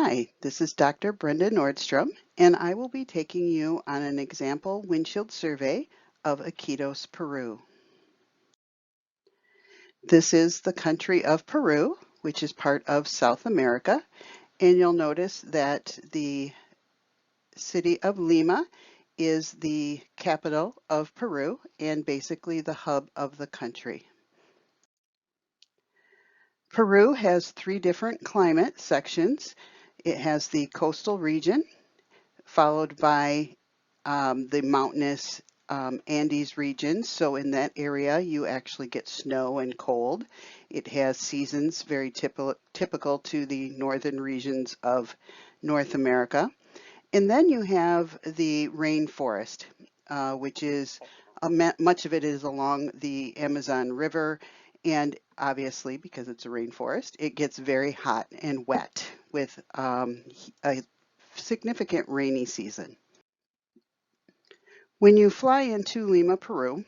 Hi, this is Dr. Brenda Nordstrom, and I will be taking you on an example windshield survey of Iquitos, Peru. This is the country of Peru, which is part of South America, and you'll notice that the city of Lima is the capital of Peru and basically the hub of the country. Peru has three different climate sections. It has the coastal region, followed by the mountainous Andes region. So in that area, you actually get snow and cold. It has seasons very typical to the northern regions of North America. And then you have the rainforest, which is much of it is along the Amazon River. And obviously, because it's a rainforest, it gets very hot and wet with a significant rainy season. When you fly into Lima, Peru,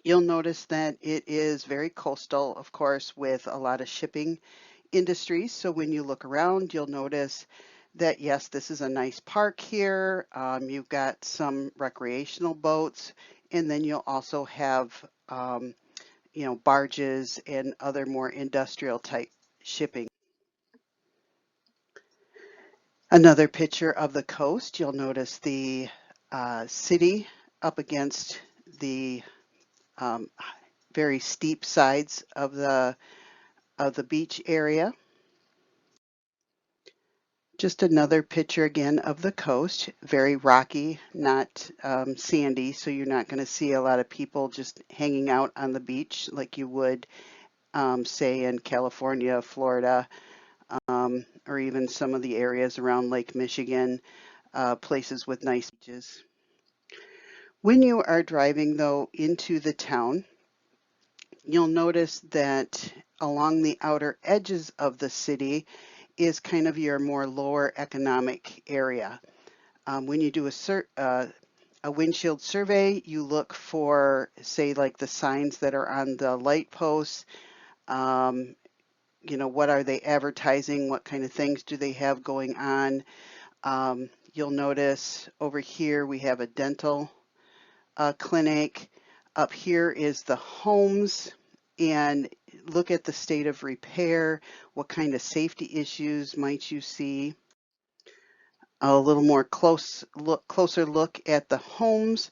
you'll notice that it is very coastal, of course, with a lot of shipping industries. So when you look around, you'll notice that, yes, this is a nice park here. You've got some recreational boats, and then you'll also have, barges and other more industrial type shipping. Another picture of the coast, you'll notice the city up against the um, very steep sides of the beach area. Just another picture again of the coast, very rocky, not sandy, so you're not going to see a lot of people just hanging out on the beach like you would, say, in California, Florida, or even some of the areas around Lake Michigan, places with nice beaches. When you are driving, though, into the town, you'll notice that along the outer edges of the city is kind of your more lower economic area. When you do a windshield survey, you look for, say, like the signs that are on the light posts. What are they advertising? What kind of things do they have going on? You'll notice over here we have a dental clinic. Up here is the homes, and look at the state of repair. What kind of safety issues might you see? A little more closer look at the homes.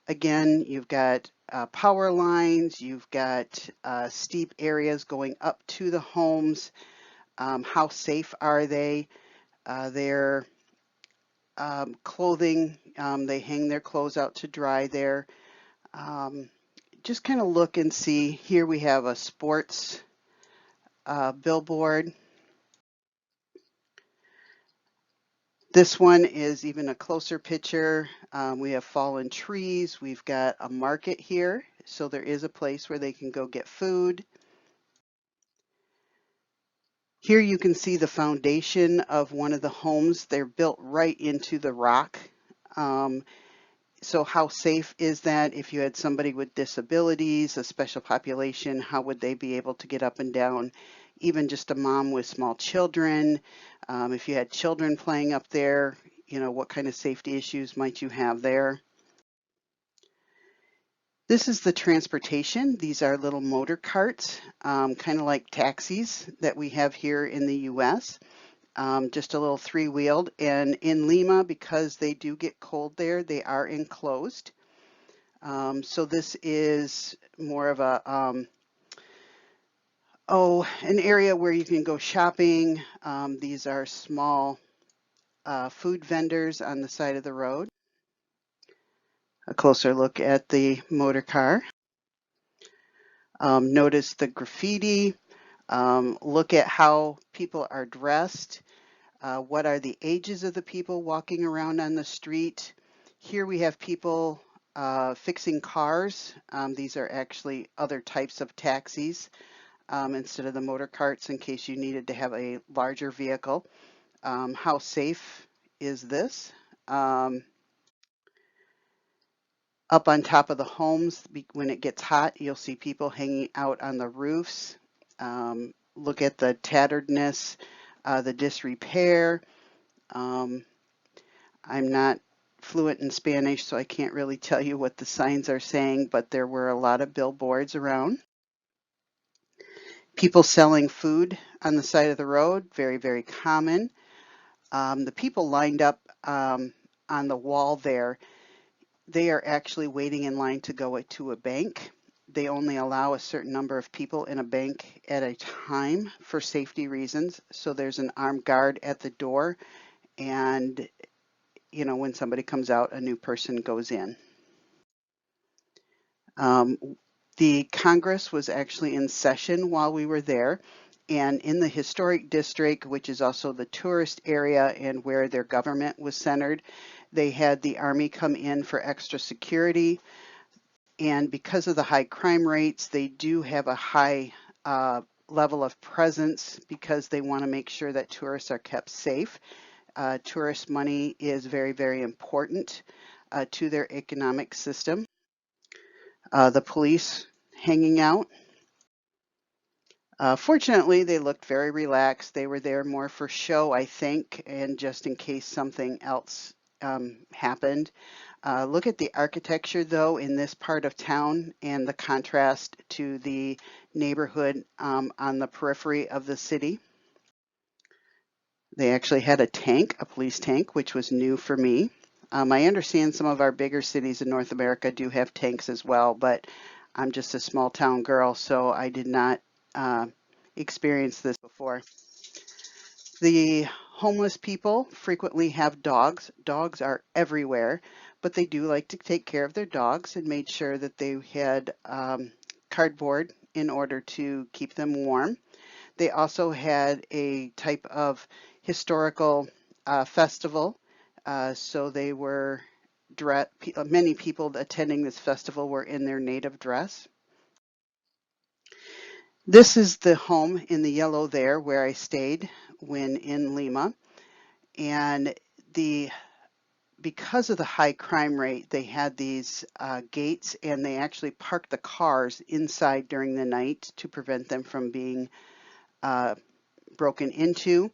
Again, you've got power lines, you've got steep areas going up to the homes. How safe are they? Their clothing, they hang their clothes out to dry there. Just kind of look and see. Here we have a sports billboard. This one is even a closer picture. We have fallen trees. We've got a market here, so there is a place where they can go get food. Here you can see the foundation of one of the homes. They're built right into the rock. So how safe is that? If you had somebody with disabilities, a special population, how would they be able to get up and down? Even just a mom with small children, if you had children playing up there, what kind of safety issues might you have there? This is the transportation. These are little motor carts, kind of like taxis that we have here in the US. Just a little three-wheeled. And in Lima, because they do get cold there, they are enclosed. So this is more of an area where you can go shopping. These are small food vendors on the side of the road. A closer look at the motor car. Notice the graffiti. Look at how people are dressed. What are the ages of the people walking around on the street? Here we have people fixing cars. These are actually other types of taxis instead of the motor carts in case you needed to have a larger vehicle. How safe is this? Up on top of the homes, when it gets hot, you'll see people hanging out on the roofs. Look at the tatteredness the disrepair. Um, I'm not fluent in Spanish, so I can't really tell you what the signs are saying, but there were a lot of billboards around. People selling food on the side of the road, very, very common. The people lined up on the wall there, they are actually waiting in line to go to a bank. They only allow a certain number of people in a bank at a time for safety reasons. So there's an armed guard at the door, and when somebody comes out, a new person goes in. Um, the Congress was actually in session while we were there, and in the historic district, which is also the tourist area and where their government was centered, they had the Army come in for extra security. And because of the high crime rates, they do have a high level of presence because they want to make sure that tourists are kept safe. Tourist money is very, very important to their economic system. The police hanging out. Fortunately, they looked very relaxed. They were there more for show, I think, and just in case something else happened. Look at the architecture, though, in this part of town and the contrast to the neighborhood on the periphery of the city. They actually had a tank, a police tank, which was new for me. I understand some of our bigger cities in North America do have tanks as well, but I'm just a small town girl, so I did not experience this before. The homeless people frequently have dogs. Dogs are everywhere, but they do like to take care of their dogs and made sure that they had cardboard in order to keep them warm. They also had a type of historical festival, so they were many people attending this festival were in their native dress. This is the home in the yellow there where I stayed when in Lima. And because of the high crime rate, they had these gates, and they actually parked the cars inside during the night to prevent them from being broken into.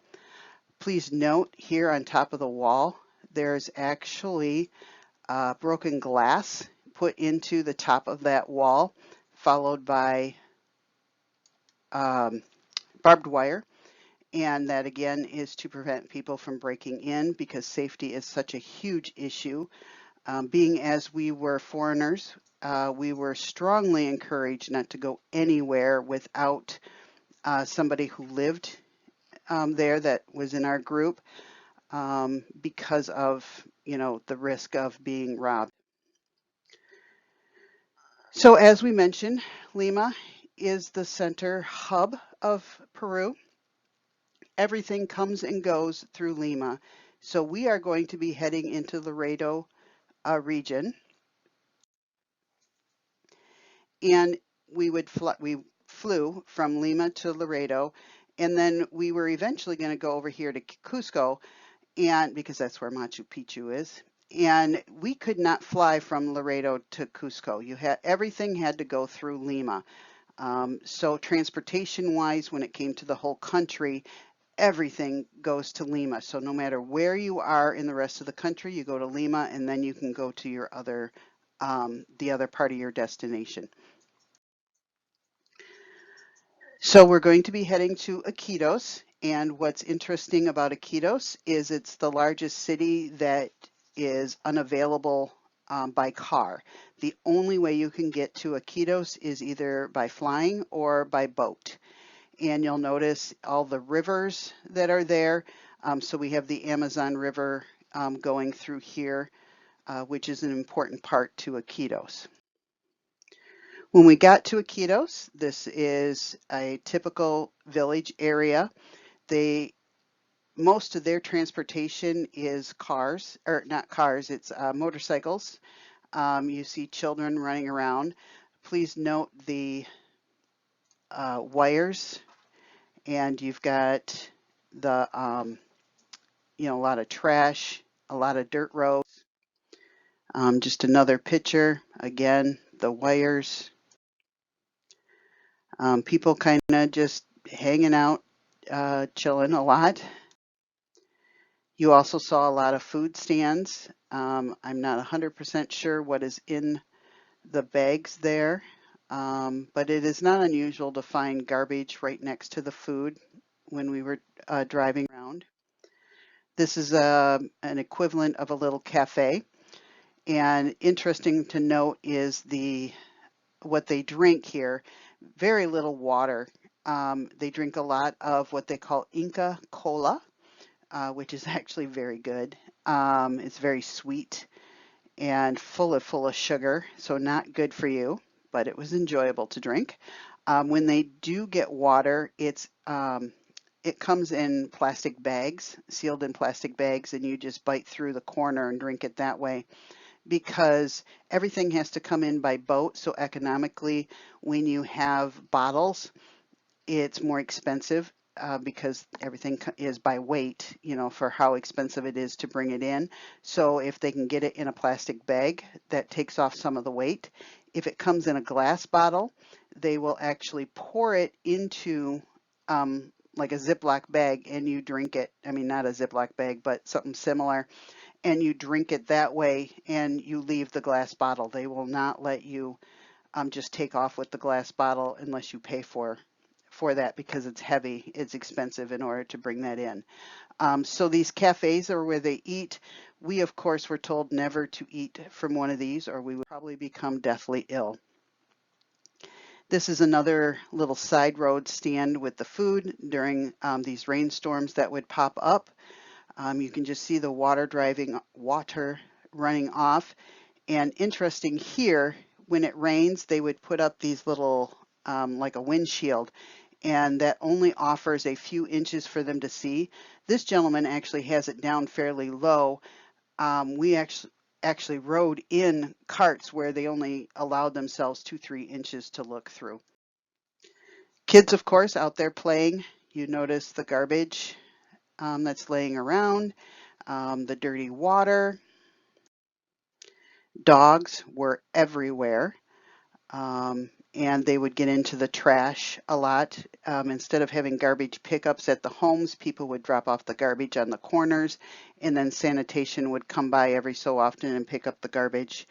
Please note here on top of the wall, there's actually broken glass put into the top of that wall, followed by barbed wire. And that again is to prevent people from breaking in because safety is such a huge issue. Being as we were foreigners, we were strongly encouraged not to go anywhere without somebody who lived there that was in our group because of, the risk of being robbed. So as we mentioned, Lima is the center hub of Peru. Everything comes and goes through Lima. So we are going to be heading into Laredo region, and we flew from Lima to Laredo, and then we were eventually going to go over here to Cusco, and because that's where Machu Picchu is. And we could not fly from Laredo to Cusco. Everything had to go through Lima. So transportation wise, when it came to the whole country, everything goes to Lima. So no matter where you are in the rest of the country, you go to Lima, and then you can go to your the other part of your destination. So we're going to be heading to Iquitos, and what's interesting about Iquitos is it's the largest city that is unavailable by car. The only way you can get to Iquitos is either by flying or by boat. And you'll notice all the rivers that are there. So we have the Amazon River going through here, which is an important part to Iquitos. When we got to Iquitos, this is a typical village area. Most of their transportation is cars, or not cars, it's motorcycles. You see children running around. Please note the wires, and you've got the, a lot of trash, a lot of dirt roads. Just another picture, again, the wires. People kind of just hanging out chilling a lot. You also saw a lot of food stands. I'm not 100% sure what is in the bags there, but it is not unusual to find garbage right next to the food when we were driving around. This is an equivalent of a little cafe, and interesting to note is what they drink here. Very little water. They drink a lot of what they call Inca Cola, which is actually very good. It's very sweet and full of sugar, so not good for you, but it was enjoyable to drink. When they do get water, it comes in plastic bags, sealed in plastic bags, and you just bite through the corner and drink it that way because everything has to come in by boat. So economically, when you have bottles, it's more expensive because everything is by weight, for how expensive it is to bring it in. So if they can get it in a plastic bag, that takes off some of the weight. If it comes in a glass bottle, they will actually pour it into like a Ziploc bag and you drink it. I mean, not a Ziploc bag, but something similar. And you drink it that way and you leave the glass bottle. They will not let you just take off with the glass bottle unless you pay for that because it's heavy, it's expensive in order to bring that in. So these cafes are where they eat. We, of course, were told never to eat from one of these or we would probably become deathly ill. This is another little side road stand with the food during these rainstorms that would pop up. You can just see the water running off. And interesting here, when it rains, they would put up these little, like a windshield, and that only offers a few inches for them to see. This gentleman actually has it down fairly low. We actually rode in carts where they only allowed themselves 2-3 inches to look through. Kids, of course, out there playing. You notice the garbage that's laying around, the dirty water. Dogs were everywhere. And they would get into the trash a lot. Instead of having garbage pickups at the homes, people would drop off the garbage on the corners, and then sanitation would come by every so often and pick up the garbage.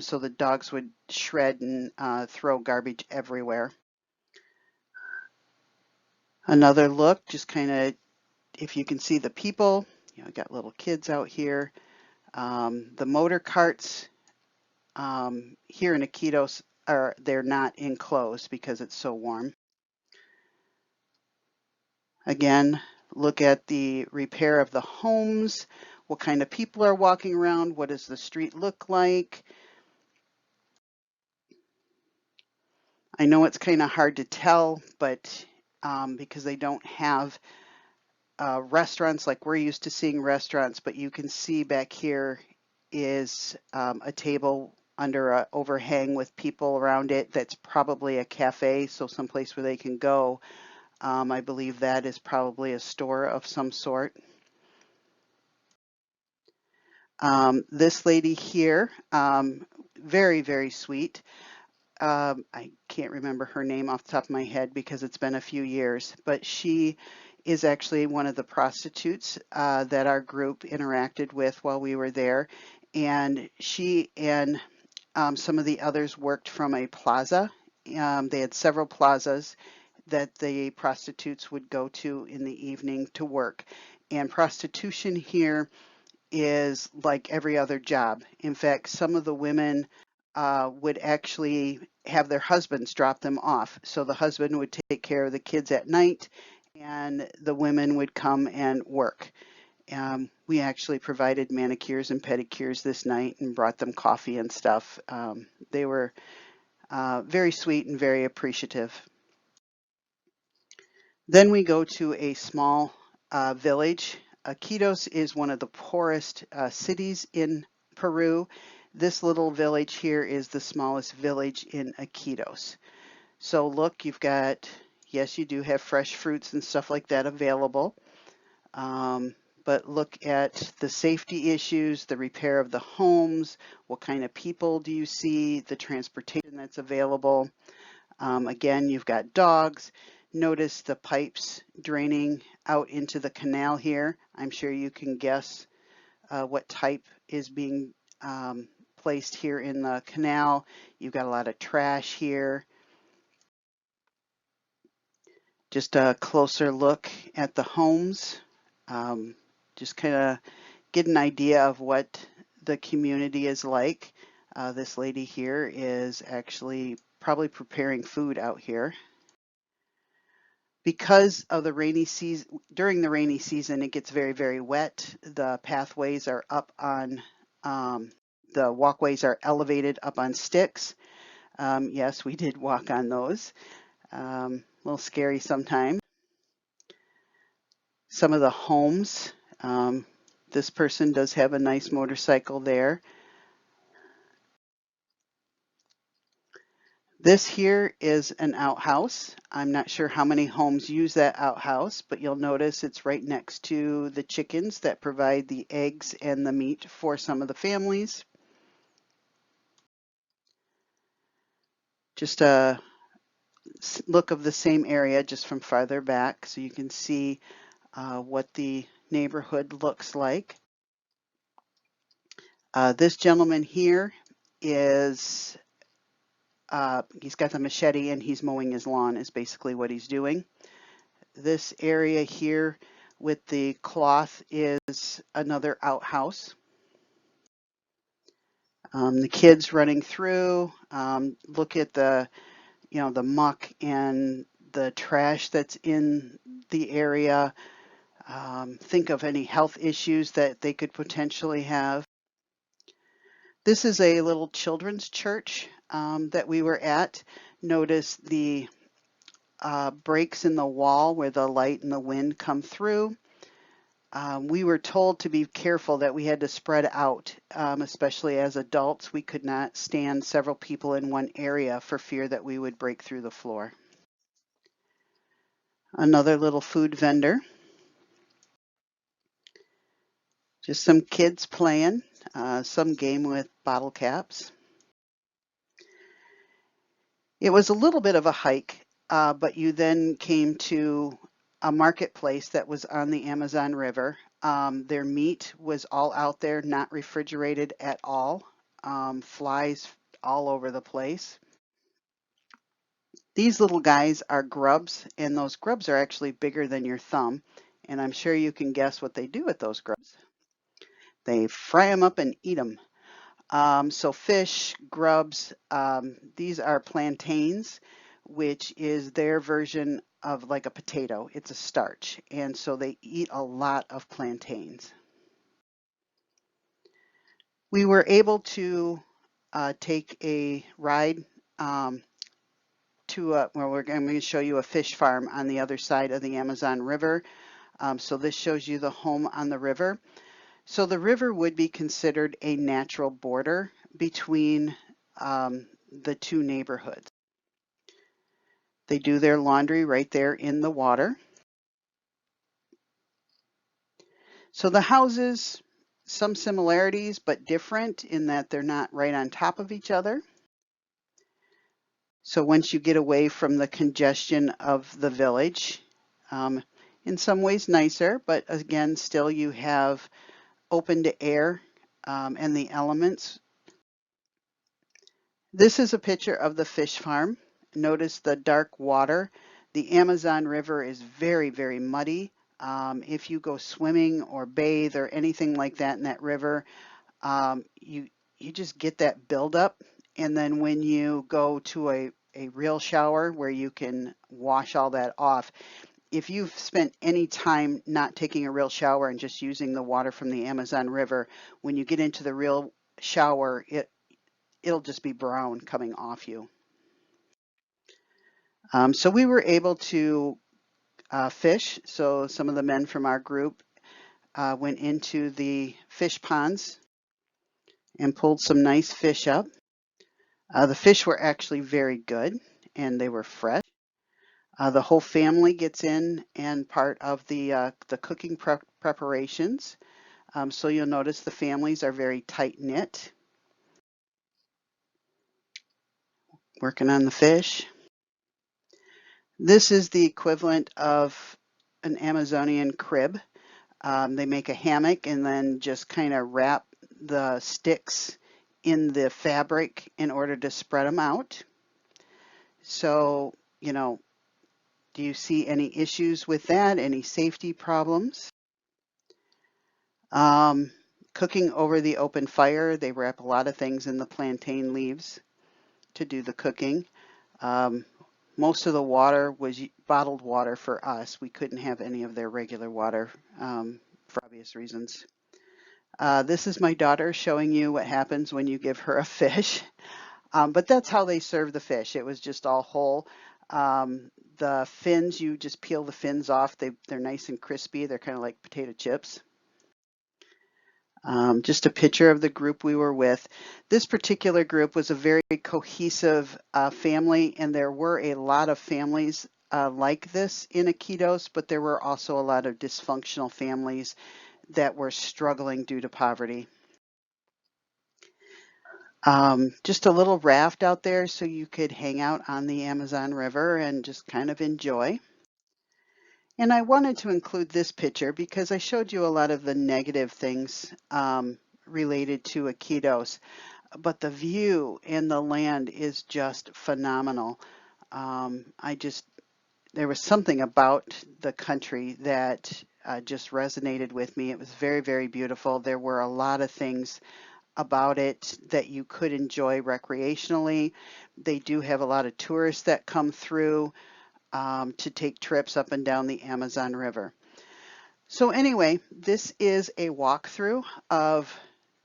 So the dogs would shred and throw garbage everywhere. Another look, just kind of, if you can see the people, I got little kids out here. The motor carts here in Iquitos they're not enclosed because it's so warm. Again, look at the repair of the homes. What kind of people are walking around? What does the street look like? I know it's kind of hard to tell, but because they don't have restaurants like we're used to seeing restaurants, but you can see back here is a table under an overhang with people around it. That's probably a cafe, so someplace where they can go. I believe that is probably a store of some sort. This lady here, very, very sweet. I can't remember her name off the top of my head because it's been a few years, but she is actually one of the prostitutes that our group interacted with while we were there. And she and some of the others worked from a plaza. They had several plazas that the prostitutes would go to in the evening to work. And prostitution here is like every other job. In fact, some of the women would actually have their husbands drop them off. So the husband would take care of the kids at night and the women would come and work. We actually provided manicures and pedicures this night and brought them coffee and stuff. They were very sweet and very appreciative. Then we go to a small village. Iquitos is one of the poorest cities in Peru. This little village here is the smallest village in Iquitos. So look, you've got, yes, you do have fresh fruits and stuff like that available. But look at the safety issues, the repair of the homes, what kind of people do you see, the transportation that's available. Again, you've got dogs. Notice the pipes draining out into the canal here. I'm sure you can guess what type is being placed here in the canal. You've got a lot of trash here. Just a closer look at the homes. Just kind of get an idea of what the community is like. This lady here is actually probably preparing food out here. Because of the rainy season, during the rainy season, it gets very, very wet. The pathways are up on, the walkways are elevated up on sticks. Yes, we did walk on those. A little scary sometimes. Some of the homes, this person does have a nice motorcycle there. This here is an outhouse. I'm not sure how many homes use that outhouse, but you'll notice it's right next to the chickens that provide the eggs and the meat for some of the families. Just a look of the same area just from farther back so you can see what the neighborhood looks like. This gentleman here is he's got the machete and he's mowing his lawn is basically what he's doing. This area here with the cloth is another outhouse. The kids running through, look at the, the muck and the trash that's in the area. Think of any health issues that they could potentially have. This is a little children's church that we were at. Notice the breaks in the wall where the light and the wind come through. We were told to be careful that we had to spread out, especially as adults. We could not stand several people in one area for fear that we would break through the floor. Another little food vendor. Just some kids playing, some game with bottle caps. It was a little bit of a hike, but you then came to a marketplace that was on the Amazon River. Their meat was all out there, not refrigerated at all. Flies all over the place. These little guys are grubs, and those grubs are actually bigger than your thumb. And I'm sure you can guess what they do with those grubs. They fry them up and eat them. So fish, grubs, these are plantains, which is their version of like a potato. It's a starch. And so they eat a lot of plantains. We were able to take a ride to where I'm going to show you a fish farm on the other side of the Amazon River. So this shows you the home on the river. So the river would be considered a natural border between the two neighborhoods. They do their laundry right there in the water. So the houses, some similarities, but different in that they're not right on top of each other. So once you get away from the congestion of the village, in some ways nicer, but again, still you have open to air and the elements. This is a picture of the fish farm. Notice the dark water. The Amazon River is very, very muddy. If you go swimming or bathe or anything like that in that river, you just get that buildup. And then when you go to a real shower where you can wash all that off, if you've spent any time not taking a real shower and just using the water from the Amazon River, when you get into the real shower, it'll just be brown coming off you. So we were able to fish. So some of the men from our group went into the fish ponds and pulled some nice fish up. The fish were actually very good and they were fresh. The whole family gets in and part of the cooking preparations. So you'll notice the families are very tight knit. Working on the fish. This is the equivalent of an Amazonian crib. They make a hammock and then just kind of wrap the sticks in the fabric in order to spread them out. So, do you see any issues with that? Any safety problems? Um, Cooking over the open fire, they wrap a lot of things in the plantain leaves to do the cooking. Um, Most of the water was bottled water for us. We couldn't have any of their regular water for obvious reasons. This is my daughter showing you what happens when you give her a fish. But that's how they serve the fish. It was just all whole. The fins, you just peel the fins off. They're nice and crispy. They're kind of like potato chips. Just a picture of the group we were with. This particular group was a very cohesive family, and there were a lot of families like this in Iquitos, but there were also a lot of dysfunctional families that were struggling due to poverty. Just a little raft out there so you could hang out on the Amazon River and just kind of enjoy. And I wanted to include this picture because I showed you a lot of the negative things related to Iquitos, but the view and the land is just phenomenal. I just, there was something about the country that just resonated with me. It was very, very beautiful. There were a lot of things about it that you could enjoy recreationally. They do have a lot of tourists that come through to take trips up and down the Amazon River. So anyway, this is a walkthrough of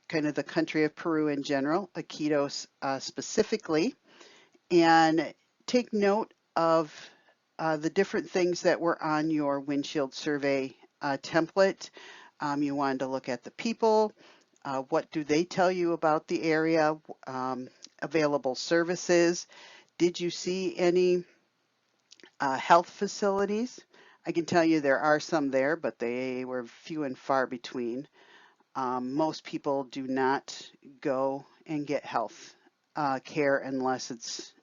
kind of the country of Peru in general, Iquitos specifically, and take note of the different things that were on your windshield survey template. You wanted to look at the people, what do they tell you about the area, available services. Did you see any health facilities? I can tell you there are some there, but they were few and far between. Most people do not go and get health care unless it's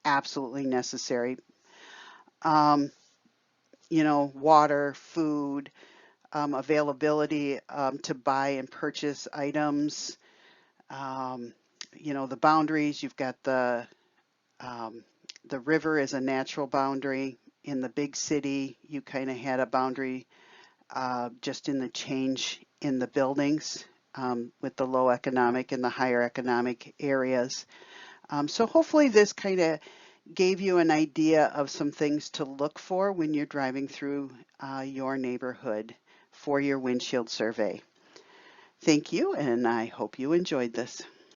absolutely necessary. Um, Water, food, availability to buy and purchase items. Um, the boundaries. You've got um, the river is a natural boundary. In the big city, you kind of had a boundary just in the change in the buildings with the low economic and the higher economic areas. So hopefully this kind of gave you an idea of some things to look for when you're driving through your neighborhood for your windshield survey. Thank you, and I hope you enjoyed this.